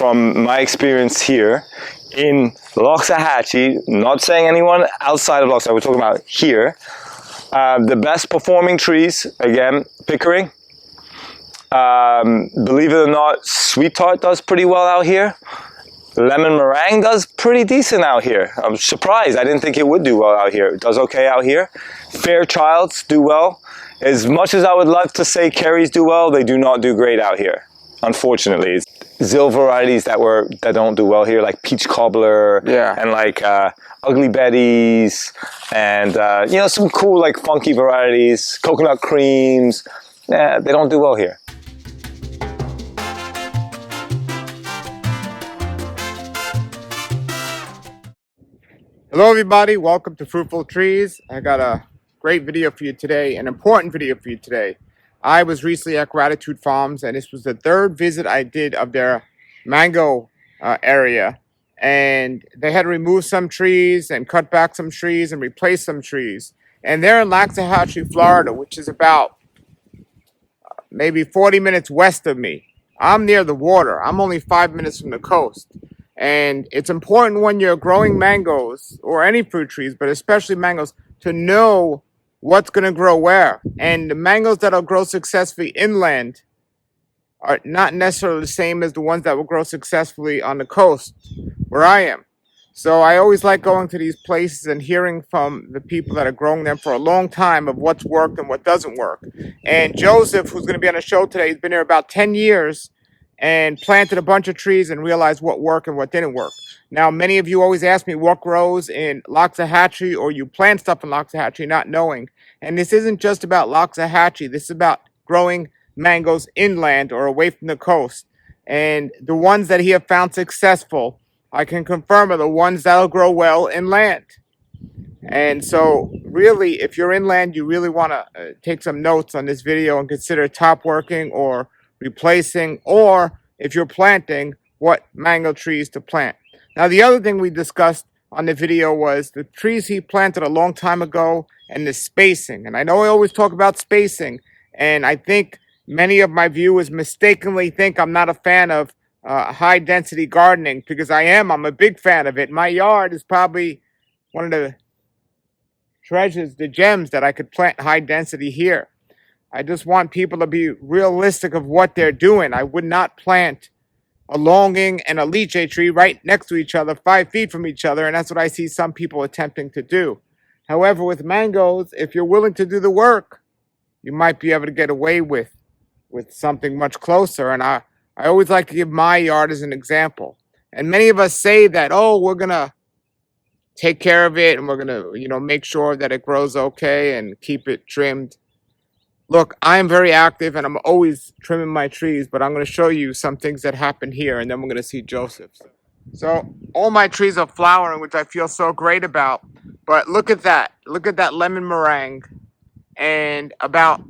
from my experience here in Loxahatchee, not saying anyone outside of Loxahatchee, we're talking about here, the best performing trees, again, Pickering. Believe it or not, Sweet Tart does pretty well out here. Lemon Meringue does pretty decent out here. I'm surprised. I didn't think it would do well out here. It does okay out here. Fairchilds do well. As much as I would love to say Kerrys do well, they do not do great out here, unfortunately. It's Zill varieties that don't do well here, like Peach Cobbler, and like Ugly Betties, and you know, some cool like funky varieties, coconut creams. Yeah, they don't do well here. Hello everybody, welcome to Fruitful Trees. I got a great video for you today, an important video for you today. I was recently at Gratitude Farms and this was the third visit I did of their mango area. And they had to remove some trees and cut back some trees and replace some trees. And they're in Loxahatchee, Florida, which is about maybe 40 minutes west of me. I'm near the water. I'm only 5 minutes from the coast. And it's important when you're growing mangoes or any fruit trees, but especially mangoes, to know what's going to grow where. And the mangoes that'll grow successfully inland are not necessarily the same as the ones that will grow successfully on the coast where I am. So I always like going to these places and hearing from the people that are growing them for a long time of what's worked and what doesn't work. And Joesph, who's going to be on the show today, has been here about 10 years and planted a bunch of trees and realized what worked and what didn't work. Now, many of you always ask me what grows in Loxahatchee, or you plant stuff in Loxahatchee not knowing. And this isn't just about Loxahatchee. This is about growing mangoes inland or away from the coast. And the ones that he have found successful, I can confirm, are the ones that'll grow well inland. And so really, if you're inland, you really want to take some notes on this video and consider top working or replacing, or if you're planting, what mango trees to plant. Now, the other thing we discussed on the video was the trees he planted a long time ago and the spacing. And I know I always talk about spacing, and I think many of my viewers mistakenly think I'm not a fan of high density gardening, because I am. I'm a big fan of it. My yard is probably one of the treasures, the gems that I could plant high density here. I just want people to be realistic of what they're doing. I would not plant a longing and a lychee tree right next to each other, 5 feet from each other, and that's what I see some people attempting to do. However, with mangoes, if you're willing to do the work, you might be able to get away with something much closer. And I always like to give my yard as an example. And many of us say that, oh, we're going to take care of it and we're going to, make sure that it grows okay and keep it trimmed. Look, I'm very active and I'm always trimming my trees, but I'm going to show you some things that happen here, and then we're going to see Joseph's. So all my trees are flowering, which I feel so great about. But look at that. Look at that lemon meringue. And about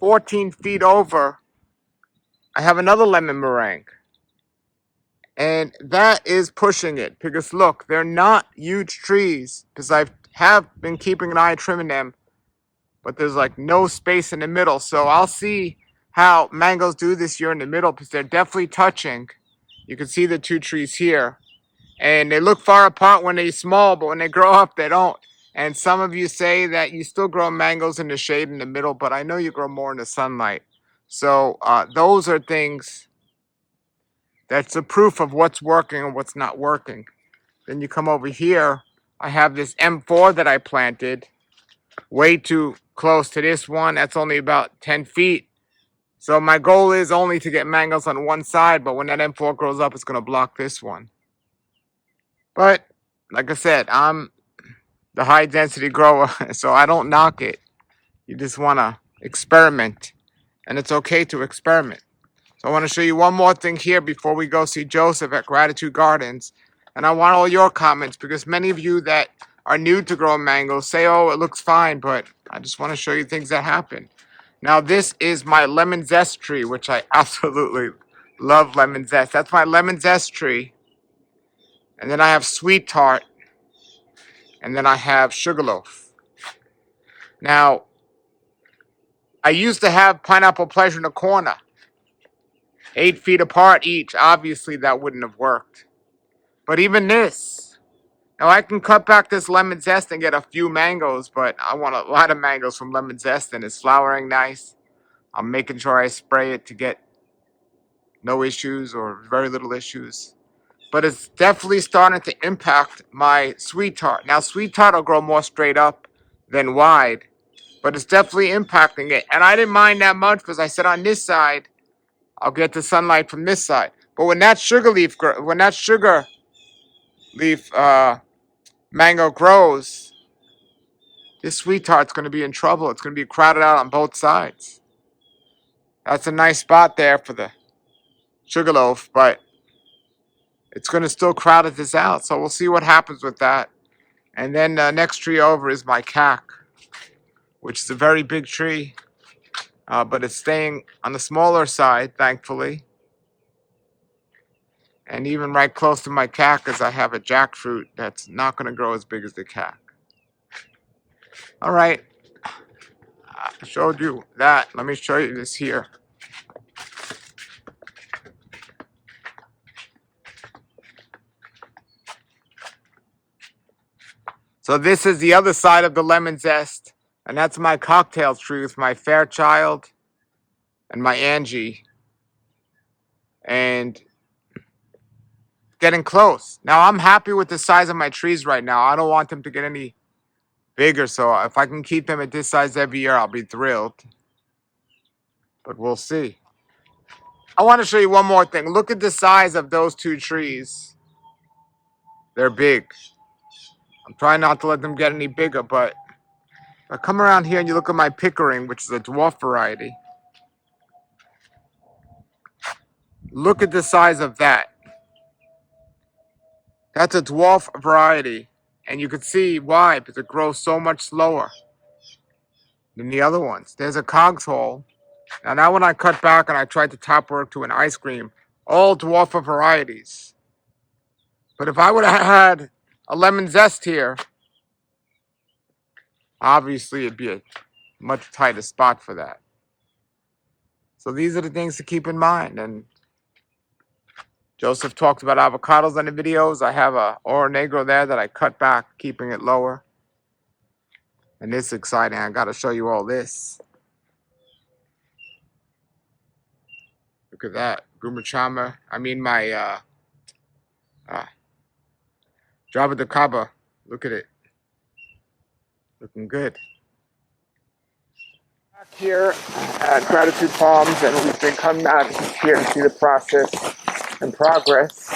14 feet over, I have another lemon meringue. And that is pushing it, because look, they're not huge trees, because I have been keeping an eye trimming them. But there's like no space in the middle. So I'll see how mangoes do this year in the middle, because they're definitely touching. You can see the two trees here. And they look far apart when they're small, but when they grow up, they don't. And some of you say that you still grow mangoes in the shade in the middle, but I know you grow more in the sunlight. So those are things that's the proof of what's working and what's not working. Then you come over here. I have this M4 that I planted. Way too close to this one. That's only about 10 feet. So my goal is only to get mangoes on one side, but when that M4 grows up, it's going to block this one. But like I said, I'm the high density grower, so I don't knock it. You just want to experiment, and it's okay to experiment. So I want to show you one more thing here before we go see Joesph at Gratitude Gardens. And I want all your comments, because many of you that are new to growing mangoes say, oh, it looks fine, but I just want to show you things that happen. Now, this is my lemon zest tree, which I absolutely love lemon zest. That's my lemon zest tree. And then I have sweet tart. And then I have sugarloaf. Now, I used to have pineapple pleasure in the corner. 8 feet apart each. Obviously, that wouldn't have worked. But even this. Now, I can cut back this lemon zest and get a few mangoes, but I want a lot of mangoes from lemon zest, and it's flowering nice. I'm making sure I spray it to get no issues or very little issues. But it's definitely starting to impact my sweet tart. Now, sweet tart will grow more straight up than wide, but it's definitely impacting it. And I didn't mind that much because I said on this side, I'll get the sunlight from this side. But when that sugar leaf mango grows, this sweet tart's going to be in trouble. It's going to be crowded out on both sides. That's a nice spot there for the sugarloaf, but it's going to still crowd this out. So we'll see what happens with that. And then the next tree over is my cac, which is a very big tree, but it's staying on the smaller side, thankfully. And even right close to my cactus, I have a jackfruit that's not going to grow as big as the cac. All right, I showed you that. Let me show you this here. So this is the other side of the lemon zest, and that's my cocktail tree with my Fairchild and my Angie. And getting close. Now, I'm happy with the size of my trees right now. I don't want them to get any bigger, so if I can keep them at this size every year, I'll be thrilled. But we'll see. I want to show you one more thing. Look at the size of those two trees. They're big. I'm trying not to let them get any bigger, but if I come around here and you look at my Pickering, which is a dwarf variety, look at the size of that. That's a dwarf variety, and you can see why, because it grows so much slower than the other ones. There's a cogs hole. Now that one I cut back and I tried to top work to an ice cream, all dwarf varieties. But if I would have had a lemon zest here, obviously it'd be a much tighter spot for that. So these are the things to keep in mind. And Joesph talked about avocados in the videos. I have a oro negro there that I cut back, keeping it lower. And this is exciting. I got to show you all this. Look at that. Gumachama. I mean my Java de Caba. Look at it. Looking good. Back here at Gratitude Farms, and we've been coming out here to see the process and progress.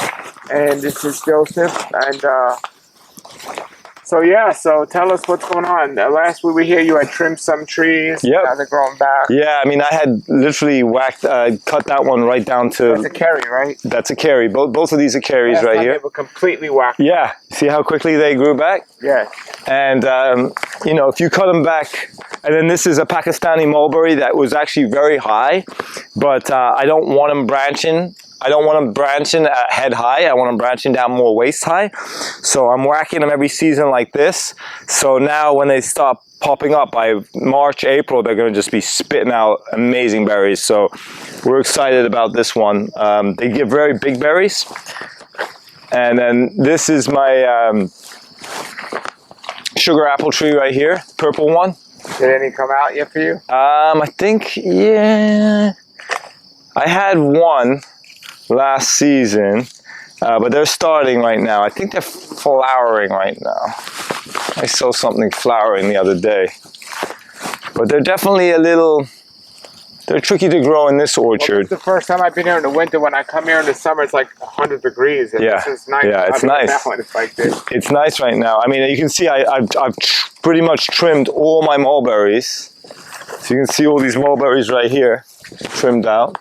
And this is Joesph, and so tell us what's going on. Last we were here, you had trimmed some trees. Yep. Now they're growing back. Yeah, I mean, I had literally cut that one right down to... That's a carry, right? That's a carry. Both of these are carries right here. They were completely whacked. Yeah. See how quickly they grew back? Yeah. And, you know, if you cut them back... And then this is a Pakistani mulberry that was actually very high, but I don't want them branching. I don't want them branching at head high. I want them branching down more waist high. So I'm whacking them every season like this. So now when they stop popping up by March, April, they're going to just be spitting out amazing berries. So we're excited about this one. They give very big berries. And then this is my sugar apple tree right here, purple one. Did any come out yet for you? I think, yeah, I had one last season, but they're starting right now. I think they're flowering right now. I saw something flowering the other day, but they're definitely they're tricky to grow in this orchard. Well, this is the first time I've been here in the winter. When I come here in the summer, it's like 100 degrees. And yeah, this is nice. Yeah, it's nice. It's like this. It's nice right now. I mean, you can see I've pretty much trimmed all my mulberries. So you can see all these mulberries right here, trimmed out.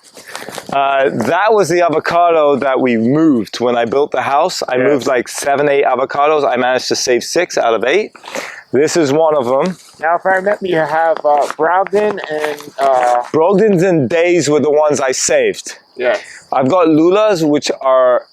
That was the avocado that we moved when I built the house. I moved like 7, 8 avocados. I managed to save 6 out of 8. This is one of them. Now, if I remember, you have Brogdon and... Brogdons and Days were the ones I saved. Yes. I've got Lulas, which are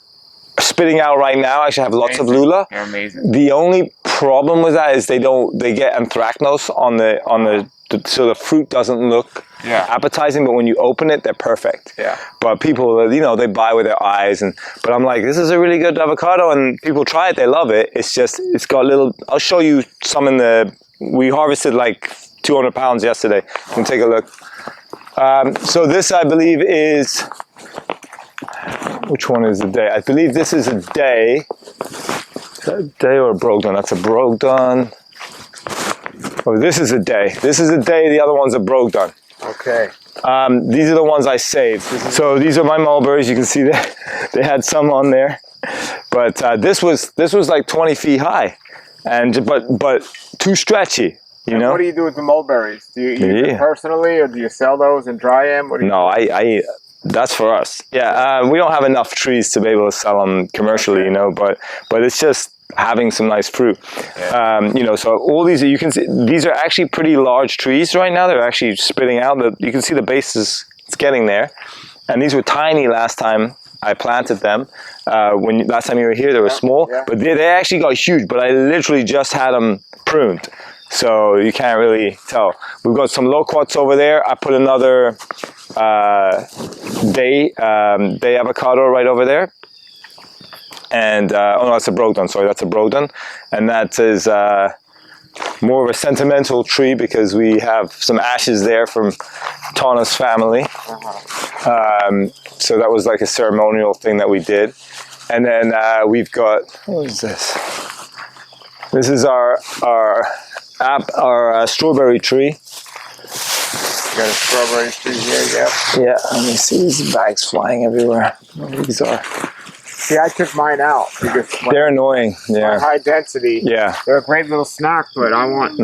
spitting out right now. I actually have lots of Lula. They're amazing. The only problem with that is they get anthracnose on the so the fruit doesn't look appetizing, but when you open it, they're perfect. Yeah. But people, you know, they buy with their eyes, but I'm like, this is a really good avocado, and people try it, they love it. It's just, it's got little, I'll show you some we harvested like 200 pounds yesterday. You can take a look. So this, I believe, is, which one is the day? I believe this is a day. Is that a day or a Brogdon? That's a Brogdon. Oh, this is a day. This is a day, the other one's a Brogdon. Okay. These are the ones I saved. So these are my mulberries. You can see that they had some on there. But this was like 20 feet high, but too stretchy. You know? What do you do with the mulberries? Do you eat them personally, or do you sell those and dry them? No, I that's for us. Yeah, we don't have enough trees to be able to sell them commercially, you know. But it's just having some nice fruit. Yeah. You know, so all these, you can see, these are actually pretty large trees right now. They're actually spitting out. You can see the base it's getting there. And these were tiny last time I planted them. Last time you were here, they were small, but they actually got huge. But I literally just had them pruned, so you can't really tell. We've got some loquats over there. I put another day avocado right over there. And oh no, that's a Brogdon. Sorry, that's a Brogdon, and that is more of a sentimental tree because we have some ashes there from Tana's family. So that was like a ceremonial thing that we did. And then we've got, what is this? This is our strawberry tree. Got a strawberry tree here, yeah. Yeah, let me see these bags flying everywhere. What these are. See, I took mine out because they're annoying. Yeah, high density. Yeah, they're a great little snack, but I want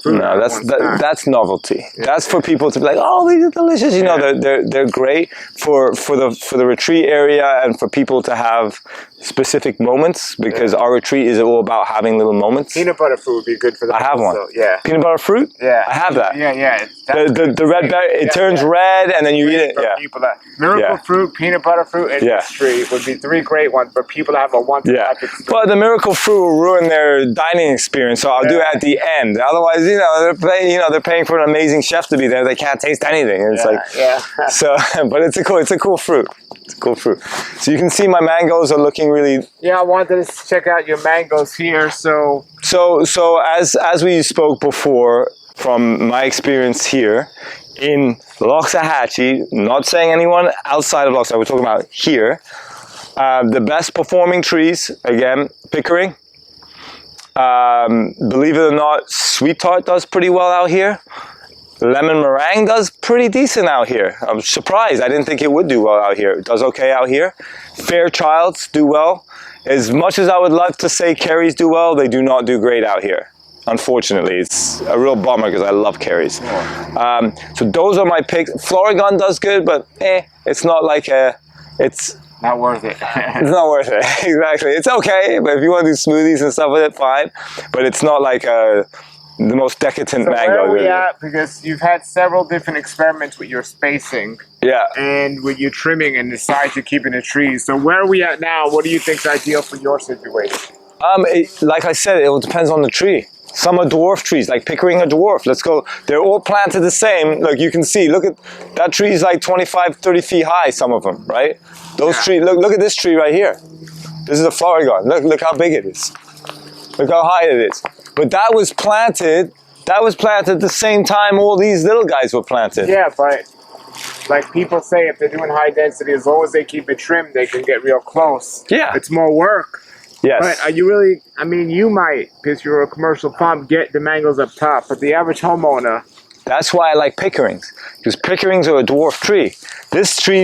fruit. No, that's novelty. Yeah. That's for people to be like, oh, these are delicious. You know, they're great for the retreat area and for people to have specific moments because our retreat is all about having little moments. Peanut butter fruit would be good for that. I have one. So, yeah. Peanut butter fruit? Yeah. I have that. Yeah. The red berry, it turns red and then you eat it. Yeah. People that miracle fruit, peanut butter fruit, and this tree would be three great ones for people to have a once-in-a-life experience. But the miracle fruit will ruin their dining experience, so I'll do it at the end. Otherwise, you know, they're paying for an amazing chef to be there. They can't taste anything. And it's so, but it's a cool fruit. It's a cool fruit. So you can see my mangoes are looking really. Yeah, I wanted to check out your mangoes here. So as we spoke before, from my experience here in Loxahatchee, not saying anyone outside of Loxahatchee, we're talking about here. The best performing trees, again, Pickering. Believe it or not, Sweet Tart does pretty well out here. Lemon Meringue does pretty decent out here. I'm surprised. I didn't think it would do well out here. It does okay out here. Fairchilds do well. As much as I would love to say Kerries do well, they do not do great out here. Unfortunately, it's a real bummer because I love Kerries. So those are my picks. Florigon does good, but it's not like it's not worth it. It's not worth it. Exactly. It's okay, but if you want to do smoothies and stuff with it, fine. But it's not like the most decadent mango. Where are we at? Because you've had several different experiments with your spacing. Yeah. And with your trimming and the size you're keeping the trees. So where are we at now? What do you think is ideal for your situation? Like I said, it all depends on the tree. Some are dwarf trees, like Pickering are dwarf. Let's go. They're all planted the same. Look, you can see. Look at that tree is like 25, 30 feet high. Some of them, right? Those trees. Look at this tree right here. This is a Florigon. Look how big it is. Look how high it is. But that was planted. That was planted the same time all these little guys were planted. Yeah, but like people say, if they're doing high density, as long as they keep it trimmed, they can get real close. Yeah. It's more work. Yes. But are you really, I mean, you might, because you're a commercial farm, get the mangoes up top, but the average homeowner. That's why I like Pickerings, because Pickerings are a dwarf tree. This tree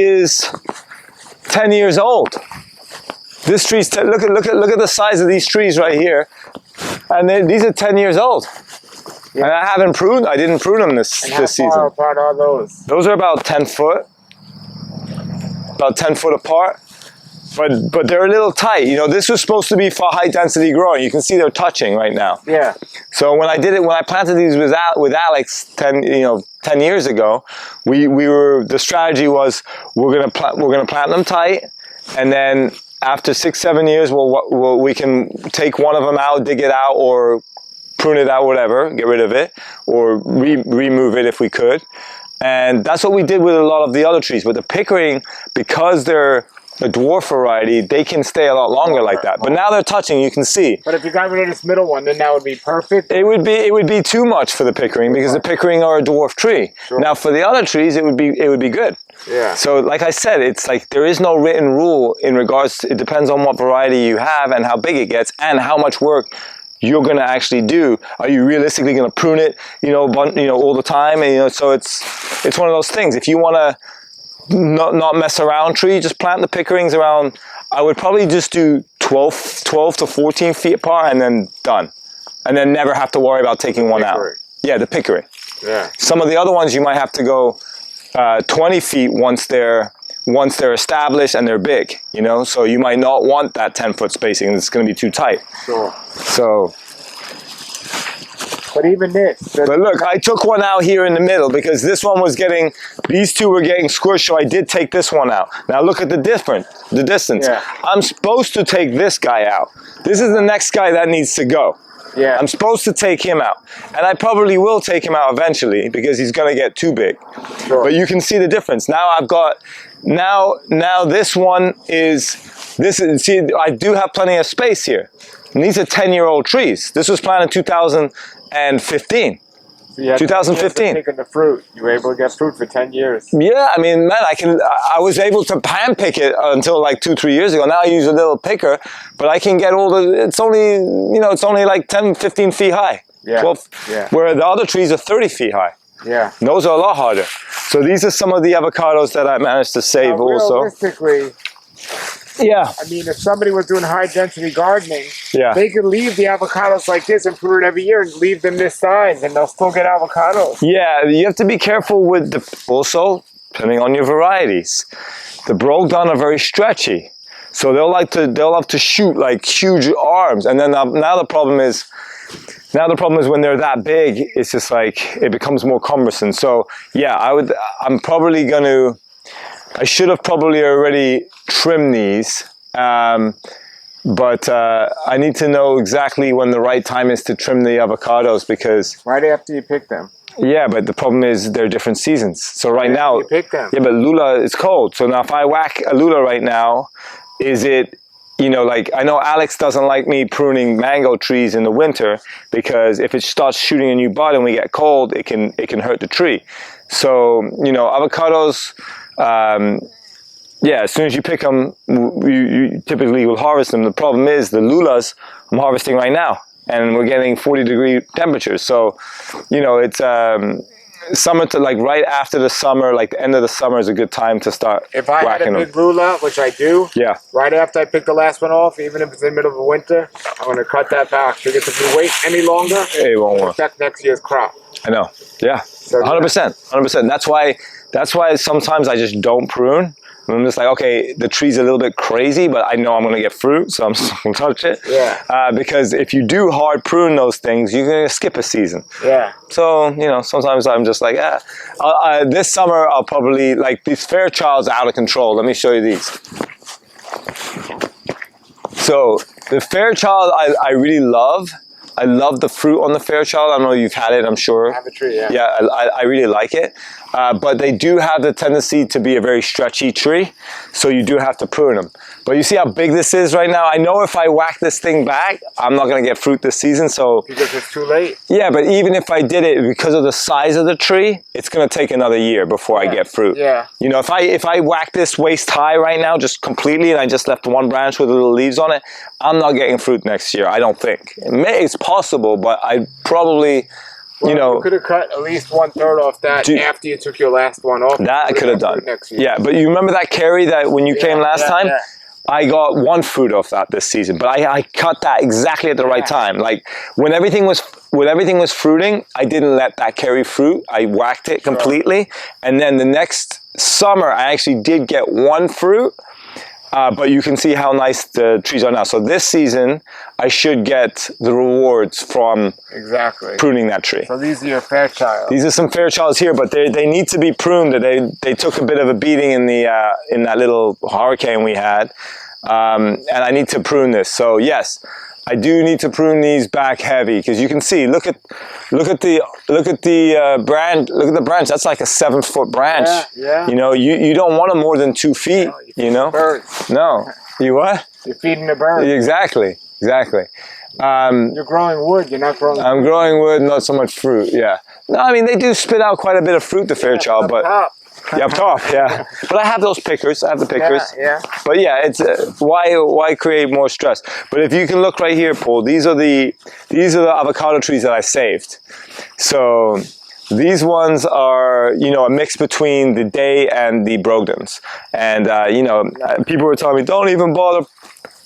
is 10 years old. This tree's, look at the size of these trees right here. And these are 10 years old. Yeah. And I didn't prune them this season. How far apart are those? Those are about 10 foot. About 10 foot apart. But they're a little tight. You know, this was supposed to be for high density growing. You can see they're touching right now. Yeah. So when I planted these with Alex 10 years ago, the strategy was we're gonna plant them tight, and then after 6-7 years, we can take one of them out, dig it out, or prune it out, whatever, get rid of it, or remove it if we could. And that's what we did with a lot of the other trees. With the pickering, because they're a dwarf variety, they can stay a lot longer like that. But now they're touching, you can see. But if you got rid of this middle one, then that would be perfect. It would be too much for the pickering because the pickering are a dwarf tree. Sure. Now for the other trees, it would be good. Yeah. So like I said, it's like there is no written rule in regards to, it depends on what variety you have and how big it gets and how much work you're going to actually do. Are you realistically going to prune it, all the time? And so it's one of those things. If you want to not mess around tree, just plant the pickerings around. I would probably just do 12 to 14 feet apart and then done, and then never have to worry about taking one out. Yeah, the pickery. Yeah. Some of the other ones you might have to go 20 feet once they're established and they're big, so you might not want that 10-foot spacing. It's going to be too tight. Sure. So. But even this. But look, I took one out here in the middle because this one was these two were getting squished, so I did take this one out. Now look at the distance. Yeah. I'm supposed to take this guy out. This is the next guy that needs to go. Yeah. I'm supposed to take him out. And I probably will take him out eventually because he's going to get too big. Sure. But you can see the difference. Now I've got, now this one see, I do have plenty of space here. And these are 10-year-old trees. This was planted 2015. So you had 2015. Picking the fruit. You were able to get fruit for 10 years. Yeah, I mean, man, I was able to hand pick it until like 2-3 years ago. Now I use a little picker, but I can get it's only like 10, 15 feet high. Yeah. 12, yeah. Where the other trees are 30 feet high. Yeah. And those are a lot harder. So these are some of the avocados that I managed to save also. Realistically, yeah. I mean, if somebody was doing high density gardening, yeah, they could leave the avocados like this and prune it every year and leave them this size and they'll still get avocados. Yeah, you have to be careful with also, depending on your varieties. The Brogdon are very stretchy. So they'll love to shoot like huge arms. And then now the problem is when they're that big, it's just like, it becomes more cumbersome. So yeah, I should have probably already trimmed these, but I need to know exactly when the right time is to trim the avocados because... Right after you pick them. Yeah, but the problem is they're different seasons. So right now... You pick them. Yeah, but Lula is cold. So now if I whack a Lula right now, is it... like I know Alex doesn't like me pruning mango trees in the winter because if it starts shooting a new bud and we get cold, it can hurt the tree. So, avocados... yeah, as soon as you pick them, you typically will harvest them. The problem is the lulas I'm harvesting right now, and we're getting 40-degree temperatures. So, it's summer to like right after the summer, like the end of the summer is a good time to start If I had a whacking big them. lula, which I do, Yeah. right after I pick the last one off, even if it's in the middle of the winter, I'm going to cut that back because if we wait any longer, It won't it'll work. affect next year's crop. I know. Yeah. 100%. 100%. That's why sometimes I just don't prune. I'm just like, okay, the tree's a little bit crazy, but I know I'm going to get fruit, so I'm just going to touch it. Yeah. Because if you do hard prune those things, you're going to skip a season. Yeah. So, sometimes I'm just like, this summer I'll probably, like, these Fairchilds are out of control. Let me show you these. So, the Fairchild I really love. I love the fruit on the Fairchild. I don't know if you've had it, I'm sure. I have a tree, yeah. Yeah, I really like it. But they do have the tendency to be a very stretchy tree, so you do have to prune them. But you see how big this is right now? I know if I whack this thing back, I'm not going to get fruit this season, so... Because it's too late? Yeah, but even if I did it, because of the size of the tree, it's going to take another year before I get fruit. Yeah. If I whack this waist high right now, just completely, and I just left one branch with the little leaves on it, I'm not getting fruit next year, I don't think. It's possible, but I probably... Well, you could have cut at least 1/3 off that after you took your last one off. That I could have done. Next year. Yeah, but you remember that carry that when you came last time? Yeah. I got one fruit off that this season, but I cut that exactly at the right time. Like when everything was fruiting, I didn't let that carry fruit. I whacked it completely, and then the next summer I actually did get one fruit. But you can see how nice the trees are now. So this season, I should get the rewards from pruning that tree. So these are your Fairchild. These are some Fairchilds here, but they need to be pruned. They took a bit of a beating in that little hurricane we had. and I need to prune this. So yes, I do need to prune these back heavy, because you can see, look at the branch. Look at the branch. That's like a 7-foot branch. Yeah. You know, you don't want them more than 2 feet. No, you know. Birds. No. You what? You're feeding the birds. Exactly. You're growing wood. You're not growing. I'm growing wood, not so much fruit. Yeah. No, I mean they do spit out quite a bit of fruit, the Fairchild, but. Top. Yeah, up top, yeah. But I have those pickers. I have the pickers. Yeah. But yeah, it's why create more stress? But if you can look right here, Paul, these are the avocado trees that I saved. So these ones are, you know, a mix between the Day and the Brogdons. And you know, people were telling me, don't even bother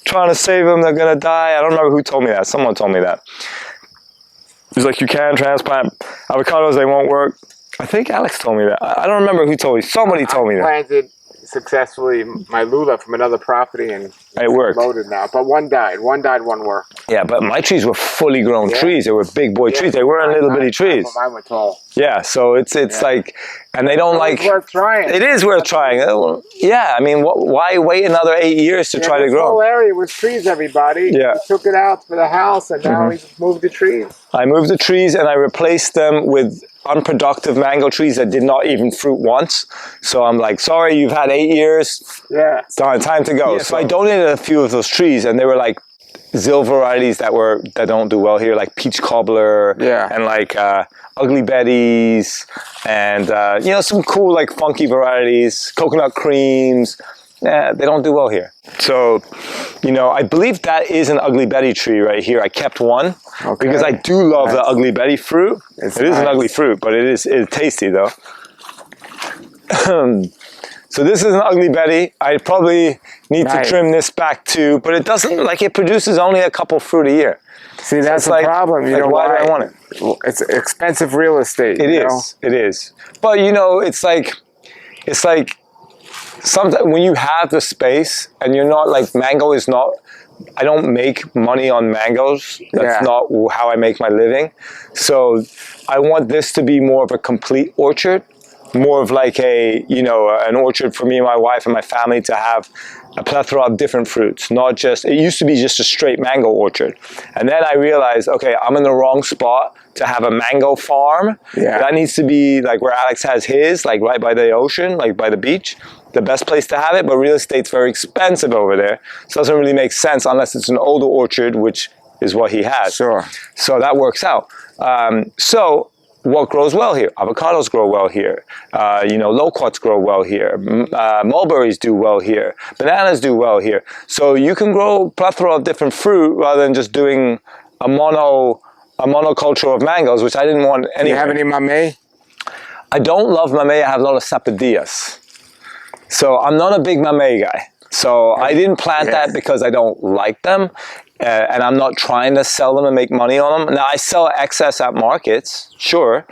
trying to save them. They're gonna die. I don't remember who told me that. Someone told me that. He's like, you can transplant avocados, they won't work. I think Alex told me that. I don't remember who told me. Somebody told me that. I planted successfully my lula from another property, and it worked. Loaded now, but one died. One worked. Yeah, but my trees were fully grown trees. They were big boy trees. They weren't little bitty trees. Mine were tall. Yeah, so it's like, and they don't like. It's worth trying. It is worth trying. Yeah, I mean, why wait another 8 years to try to grow? The whole area was trees, everybody. Yeah. We took it out for the house, and now we just moved the trees. I moved the trees and I replaced them with unproductive mango trees that did not even fruit once. So I'm like, sorry, you've had 8 years. Yeah. It's time to go. Yeah, so I donated a few of those trees, and they were like Zill varieties that don't do well here, like peach cobbler, and like ugly betties, and you know, some cool like funky varieties, coconut creams. Yeah, they don't do well here. So, you know, I believe that is an ugly betty tree right here. I kept one because I do love the ugly betty fruit. It is an ugly fruit, but it's tasty though. So this is an ugly betty. I probably need to trim this back too, but it doesn't, like, it produces only a couple fruit a year. See, that's the problem. You know why do I want it? It's expensive real estate. It is. But you know, it's like sometimes when you have the space and you're not like, mango is not, I don't make money on mangoes. That's not how I make my living. So I want this to be more of a complete orchard, more of like a, you know, an orchard for me and my wife and my family to have a plethora of different fruits, not just, it used to be just a straight mango orchard. And then I realized, okay, I'm in the wrong spot to have a mango farm. That needs to be like where Alex has his, like right by the ocean, like by the beach. The best place to have it, but real estate's very expensive over there. So it doesn't really make sense unless it's an older orchard, which is what he has. Sure. So that works out. So what grows well here? Avocados grow well here. You know, loquats grow well here. Mulberries do well here. Bananas do well here. So you can grow a plethora of different fruit rather than just doing a monoculture of mangoes, which I didn't want anyway. Do you have any mamey? I don't love mamey. I have a lot of sapodillas. So I'm not a big mamey guy. So I didn't plant that because I don't like them. And I'm not trying to sell them and make money on them. Now, I sell excess at markets, sure.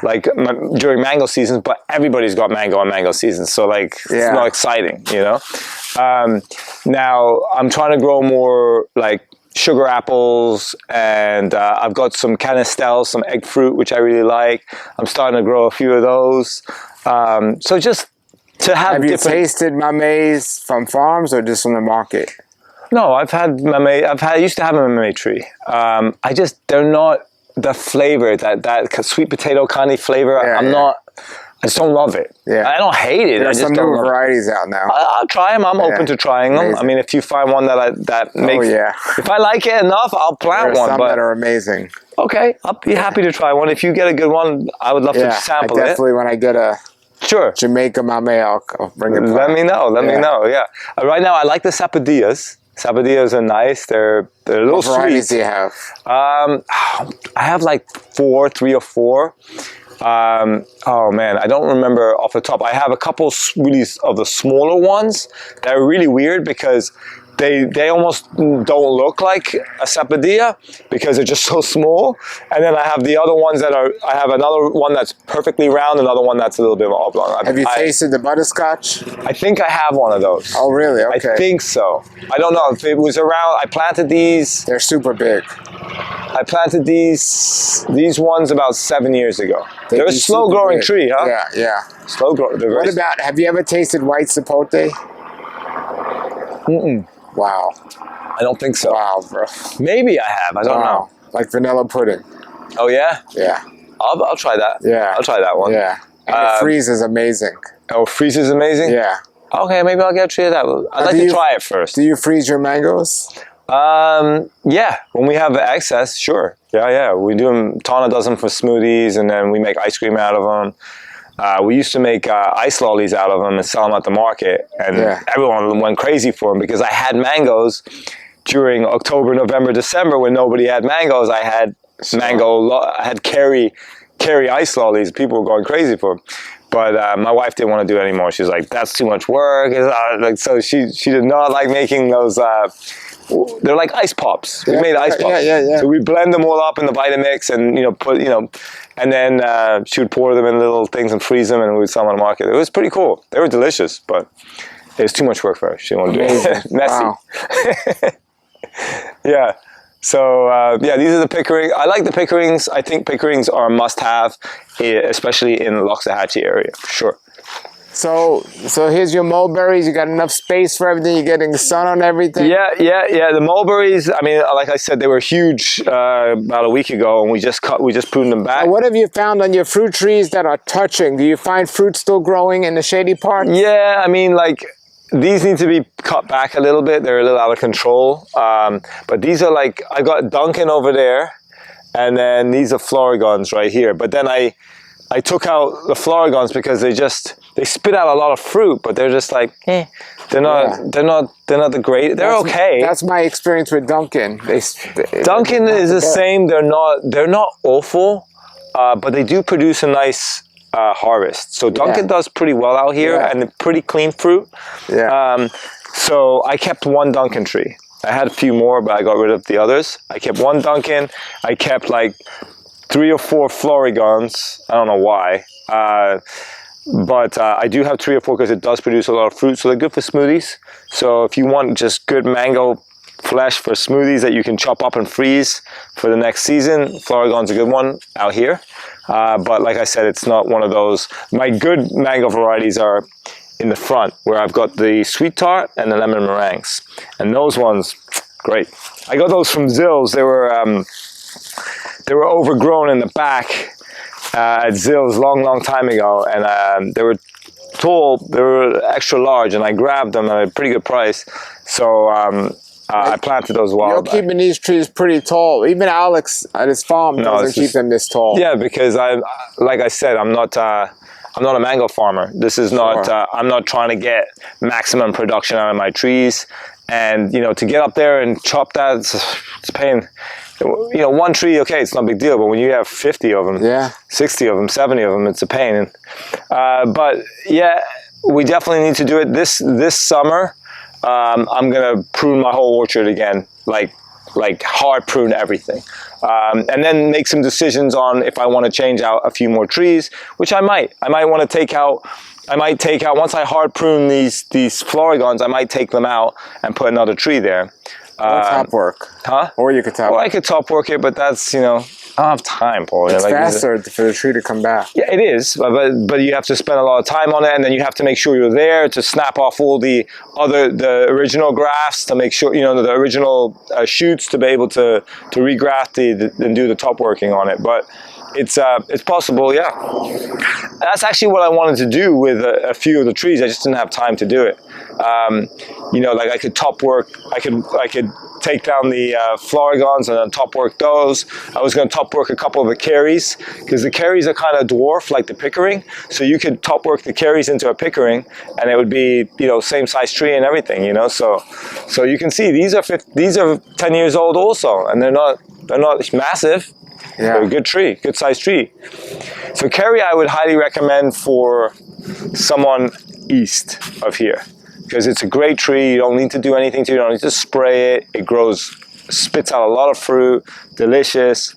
Like during mango seasons, but everybody's got mango on mango seasons. So like, it's not exciting, you know? Now, I'm trying to grow more like sugar apples, and I've got some canistels, some egg fruit, which I really like. I'm starting to grow a few of those. So just to have you tasted mameys from farms or just from the market? No, I've had mamey. I used to have a mamey tree. They're not the flavor, that sweet potato kind of flavor. I just don't love it. I don't hate it. There's some new varieties out now. I'll try them. I'm open to trying them. Amazing. I mean, if you find one that makes, if I like it enough, I'll plant one. Some that are amazing. Okay, I'll be happy to try one. If you get a good one, I would love to sample it. Definitely, when I get a Jamaica mamey, I'll bring it back. Let me know. Let me know. Yeah. Right now, I like the sapodillas. Sapodillas are nice. They're a little sweet. What varieties do you have? I have like 3 or 4. Oh man, I don't remember off the top. I have a couple really of the smaller ones that are really weird because they almost don't look like a sapodilla because they're just so small. And then I have the other ones that are, I have another one that's perfectly round, another one that's a little bit more oblong. Have you tasted the butterscotch? I think I have one of those. Oh really? Okay. I think so. I don't know if it was around, I planted these. They're super big. I planted these ones about 7 years ago. They're a slow growing tree, huh? Yeah. Slow growing. What about, have you ever tasted white sapote? Wow. I don't think so. Wow, bro. Maybe I have. I don't know. Like vanilla pudding. Oh yeah. Yeah. I'll try that. Yeah. I'll try that one. Yeah. And the freeze is amazing. Oh, freeze is amazing. Yeah. Okay, maybe I'll get a treat of that. I'd like to try it first. Do you freeze your mangoes? Yeah. When we have excess, sure. Yeah. We do them. Tana does them for smoothies, and then we make ice cream out of them. We used to make ice lollies out of them and sell them at the market, and everyone went crazy for them because I had mangoes during October, November, December when nobody had mangoes. I had cherry ice lollies. People were going crazy for them. But my wife didn't want to do it anymore. She was like, "That's too much work." So she did not like making those. They're like ice pops. We made ice pops. Yeah. So we blend them all up in the Vitamix, and and then she would pour them in little things and freeze them, and we would sell them on the market. It was pretty cool. They were delicious, but it was too much work for her. She didn't want to do it. Messy. Wow. Yeah. So these are the Pickering. I like the Pickerings. I think Pickerings are a must-have, especially in the Loxahatchee area, for sure. So here's your mulberries. You got enough space for everything. You're getting the sun on everything. Yeah. The mulberries. I mean, like I said, they were huge about a week ago, and we just pruned them back. Now, what have you found on your fruit trees that are touching? Do you find fruit still growing in the shady part? Yeah, I mean, like, these need to be cut back a little bit. They're a little out of control. But these are like, I got Duncan over there, and then these are Florigons right here. But then I took out the Florigons because they spit out a lot of fruit, but they're just like, they're not the great. They're okay. That's my experience with Duncan. Duncan is the same. They're not awful, but they do produce a nice harvest. So Duncan does pretty well out here, and pretty clean fruit. Yeah. So I kept one Duncan tree. I had a few more, but I got rid of the others. I kept one Duncan. I kept like 3 or 4 Florigons. I don't know why. But I do have 3 or 4 because it does produce a lot of fruit. So they're good for smoothies. So if you want just good mango flesh for smoothies that you can chop up and freeze for the next season, Florigon's a good one out here. But like I said, it's not one of those. My good mango varieties are in the front, where I've got the sweet tart and the lemon meringues. And those ones, great. I got those from Zill's. They were overgrown in the back at Zill's long time ago, and they were tall. They were extra large, and I grabbed them at a pretty good price. So I planted those a while back. You're keeping these trees pretty tall. Even Alex at his farm doesn't keep them this tall. Yeah, because like I said, I'm not a mango farmer. This is not. I'm not trying to get maximum production out of my trees, and to get up there and chop that, it's pain. One tree, okay, it's not a big deal, but when you have 50 of them, 60 of them, 70 of them, it's a pain. But yeah, we definitely need to do it this summer. I'm gonna prune my whole orchard again, like hard prune everything, and then make some decisions on if I want to change out a few more trees, which I might want to take out. I might take out, once I hard prune these Florigons, I might take them out and put another tree there. Or top work. Huh? Or you could top work. I could top work it, but that's, I don't have time, Paul. It's faster for the tree to come back. Yeah, it is, but you have to spend a lot of time on it, and then you have to make sure you're there to snap off all the original grafts, to make sure, the original shoots, to be able to regraft and do the top working on it. But it's possible, yeah. That's actually what I wanted to do with a few of the trees. I just didn't have time to do it. Like I could top work. I could take down the Florigons and then top work those. I was going to top work a couple of the Kerries, because the Kerries are kind of dwarf like the Pickering. So you could top work the Kerries into a Pickering, and it would be same size tree and everything. So you can see these are 10 years old also, and they're not massive. Yeah. They're a good tree, good sized tree. So Kerry I would highly recommend for someone east of here, because it's a great tree. You don't need to do anything to it. You don't need to spray it. It grows, spits out a lot of fruit, delicious,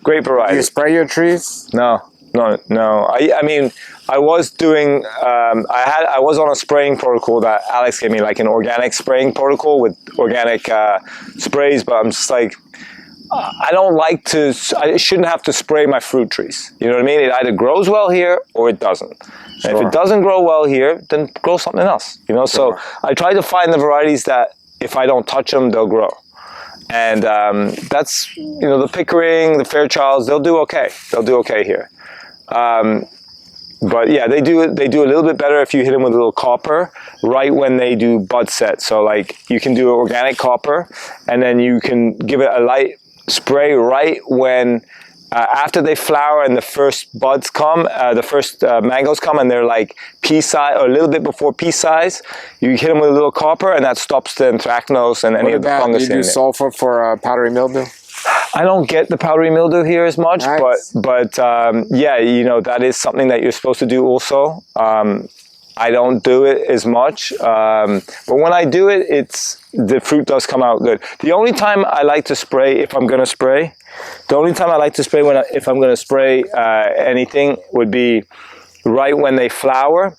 great variety. Do you spray your trees? No. I mean, I was doing, I was on a spraying protocol that Alex gave me, like an organic spraying protocol with organic sprays, but I'm just like, I don't like to, I shouldn't have to spray my fruit trees. You know what I mean? It either grows well here or it doesn't. And if it doesn't grow well here, then grow something else, So I try to find the varieties that if I don't touch them, they'll grow. And that's, the Pickering, the Fairchilds, they'll do okay. They'll do okay here. But yeah, they do a little bit better if you hit them with a little copper right when they do bud set. So like you can do organic copper, and then you can give it a light spray right when after they flower and the first buds come, the first mangoes come, and they're like pea size or a little bit before pea size. You hit them with a little copper, and that stops the anthracnose and any of the fungus in it. You do sulfur for powdery mildew? I don't get the powdery mildew here as much, nice. but yeah, that is something that you're supposed to do also. I don't do it as much, but when I do it, the fruit does come out good. The only time I like to spray, if I'm going to spray, if I'm going to spray anything would be right when they flower,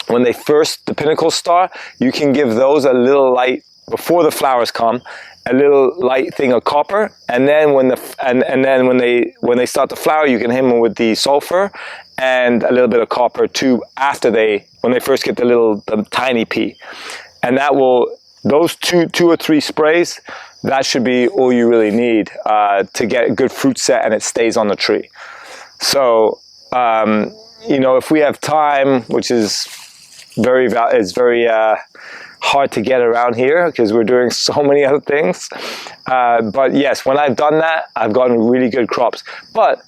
when the pinnacles start. You can give those a little light before the flowers come, a little light thing of copper, and then when they start to flower, you can hit them with the sulfur and a little bit of copper too when they first get the tiny pea, and that will, those two or three sprays, that should be all you really need to get a good fruit set and it stays on the tree. So if we have time, which is very hard to get around here because we're doing so many other things. But yes, when I've done that, I've gotten really good crops. But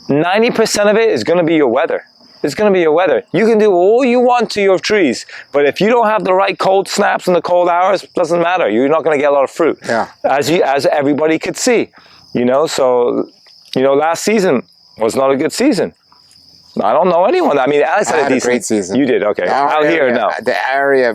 90% of it is going to be your weather. It's going to be your weather. You can do all you want to your trees, but if you don't have the right cold snaps and the cold hours, it doesn't matter. You're not going to get a lot of fruit. Yeah. As everybody could see, So, last season was not a good season. I don't know anyone. I mean, Alex had a great season. You did, okay. Out here, no. The area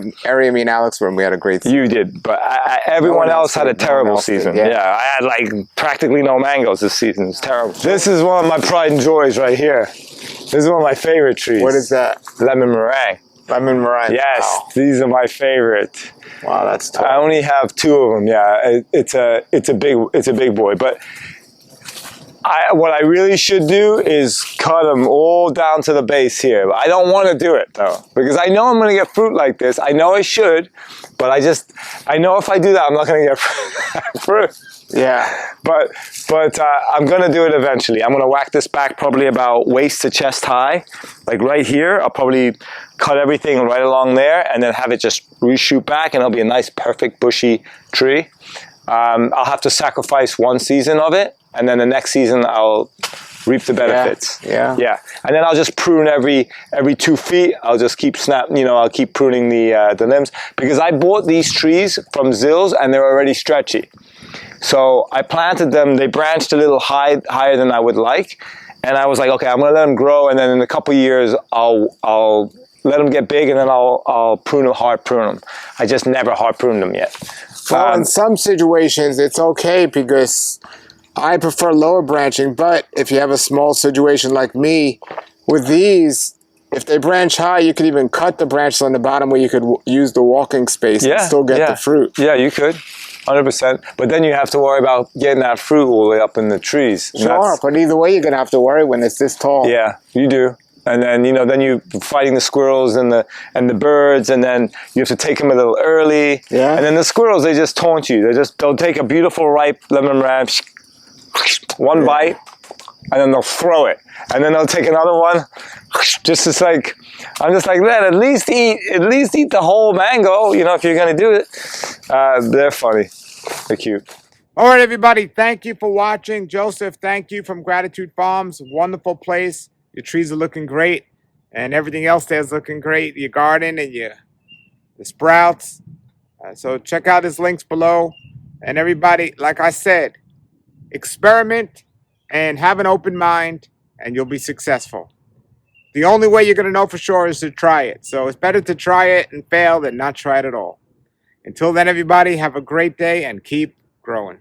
me and Alex were in, we had a great season. You did, but everyone else had a terrible season. Yeah, I had like practically no mangoes this season. It's terrible. This is one of my pride and joys right here. This is one of my favorite trees. What is that? Lemon meringue. Lemon meringue. Yes, wow. These are my favorite. Wow, that's tough. I only have 2 of them. Yeah, it's a big boy, but. What I really should do is cut them all down to the base here. I don't want to do it though, because I know I'm going to get fruit like this. I know I should, but I know if I do that, I'm not going to get fruit. Yeah. But I'm going to do it eventually. I'm going to whack this back probably about waist to chest high, like right here. I'll probably cut everything right along there and then have it just reshoot back, and it'll be a nice, perfect, bushy tree. I'll have to sacrifice one season of it, and then the next season I'll reap the benefits. Yeah. And then I'll just prune every 2 feet. I'll just keep I'll keep pruning the limbs, because I bought these trees from Zills and they're already stretchy. So I planted them. They branched a little higher than I would like, and I was like, okay, I'm gonna let them grow, and then in a couple years I'll let them get big, and then I'll hard prune them. I just never hard pruned them yet. Well, in some situations it's okay because I prefer lower branching, but if you have a small situation like me, with these, if they branch high, you could even cut the branches on the bottom where you could use the walking space and still get the fruit. Yeah, you could, 100%. But then you have to worry about getting that fruit all the way up in the trees. Sure, but either way, you're going to have to worry when it's this tall. Yeah, you do. And then, then you're fighting the squirrels and the birds, and then you have to take them a little early. Yeah. And then the squirrels, they just taunt you. They'll take a beautiful ripe lemon meringue, one bite, and then they'll throw it. And then they'll take another one. I'm just like, man, at least eat the whole mango, if you're gonna do it. They're funny. They're cute. All right, everybody, thank you for watching. Joesph, thank you from Gratitude Farms. Wonderful place. Your trees are looking great, and everything else there is looking great. Your garden and the sprouts. So check out his links below. And everybody, like I said, experiment and have an open mind, and you'll be successful. The only way you're going to know for sure is to try it. So it's better to try it and fail than not try it at all. Until then, everybody, have a great day and keep growing.